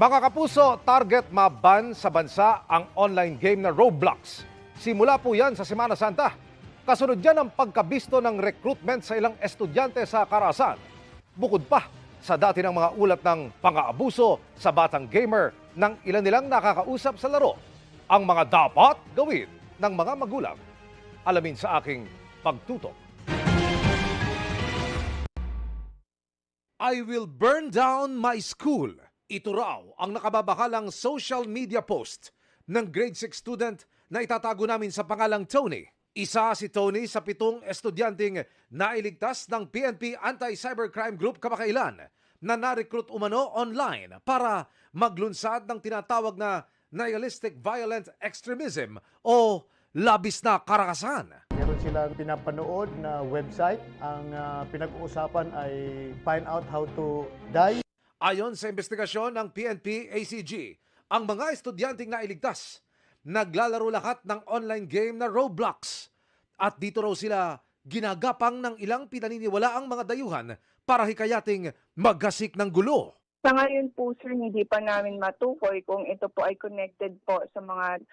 Mga kapuso, target maban sa bansa ang online game na Roblox. Simula po yan sa Semana Santa. Kasunod yan ang pagkabisto ng recruitment sa ilang estudyante sa Karasan. Bukod pa sa dati ng mga ulat ng pang-aabuso sa batang gamer ng ilan nilang nakakausap sa laro. Ang mga dapat gawin ng mga magulang. Alamin sa aking pagtutok. I will burn down my school. Ito raw ang nakababakalang social media post ng grade 6 student na itatago namin sa pangalang Tony. Isa si Tony sa 7 estudyanteng nailigtas ng PNP Anti-Cybercrime Group kamakailan na na-recruit umano online para maglunsad ng tinatawag na nihilistic violent extremism o labis na karakasan. Meron silang pinapanood na website. Ang pinag-uusapan ay find out how to die. Ayon sa investigasyon ng PNP-ACG, ang mga estudyanteng nailigtas, naglalaro lahat ng online game na Roblox. At dito raw sila ginagapang ng ilang pinaniniwalaang mga dayuhan para hikayating maggasik ng gulo. Sa ngayon po, sir, hindi pa namin matukoy kung ito po ay connected po sa mga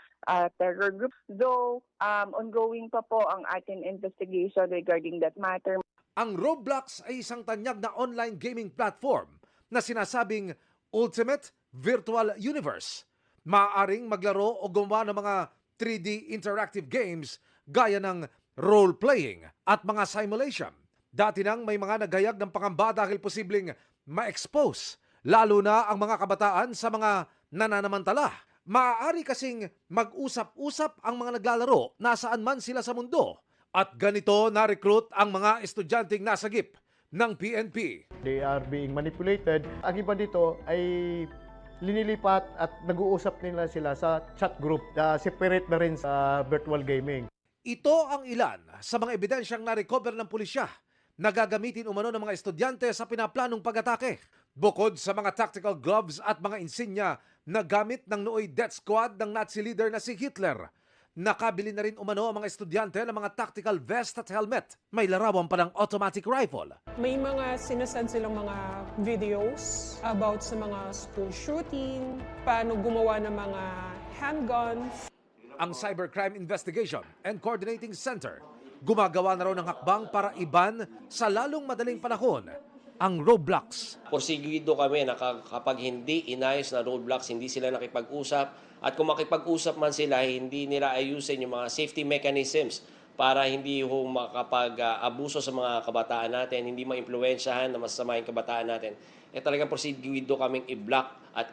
terror groups. Though, ongoing pa po ang ating investigation regarding that matter. Ang Roblox ay isang tanyag na online gaming platform na sinasabing Ultimate Virtual Universe. Maaaring maglaro o gumawa ng mga 3D interactive games gaya ng role-playing at mga simulation. Dati nang may mga naghayag ng pangamba dahil posibleng ma-expose, lalo na ang mga kabataan sa mga nananamantala. Maaari kasing mag-usap-usap ang mga naglalaro nasaan man sila sa mundo. At ganito na-recruit ang mga estudyanteng nasagip ng PNP. They are being manipulated. Ang iba dito ay linilipat at nag-uusap nila sila sa chat group na separate na rin sa virtual gaming. Ito ang ilan sa mga ebidensyang na-recover ng pulisya na gagamitin umano ng mga estudyante sa pinaplanong pag-atake. Bukod sa mga tactical gloves at mga insignia na gamit ng nooy death squad ng Nazi leader na si Hitler, nakabili na rin umano ang mga estudyante ng mga tactical vest at helmet. May larawan pa ng automatic rifle. May mga sinasend silang mga videos about sa mga school shooting, paano gumawa ng mga handguns. Ang Cybercrime Investigation and Coordinating Center gumagawa na raw ng hakbang para iban sa lalong madaling panahon ang Roblox. Porsigido kami na kapag hindi inayos na Roblox, hindi sila nakipag-usap. At kung makipag-usap man sila, hindi nila ayusin yung mga safety mechanisms para hindi makapag-abuso sa mga kabataan natin, hindi ma-impluwensyahan na masama yung kabataan natin. Talagang porsigido kaming i-block at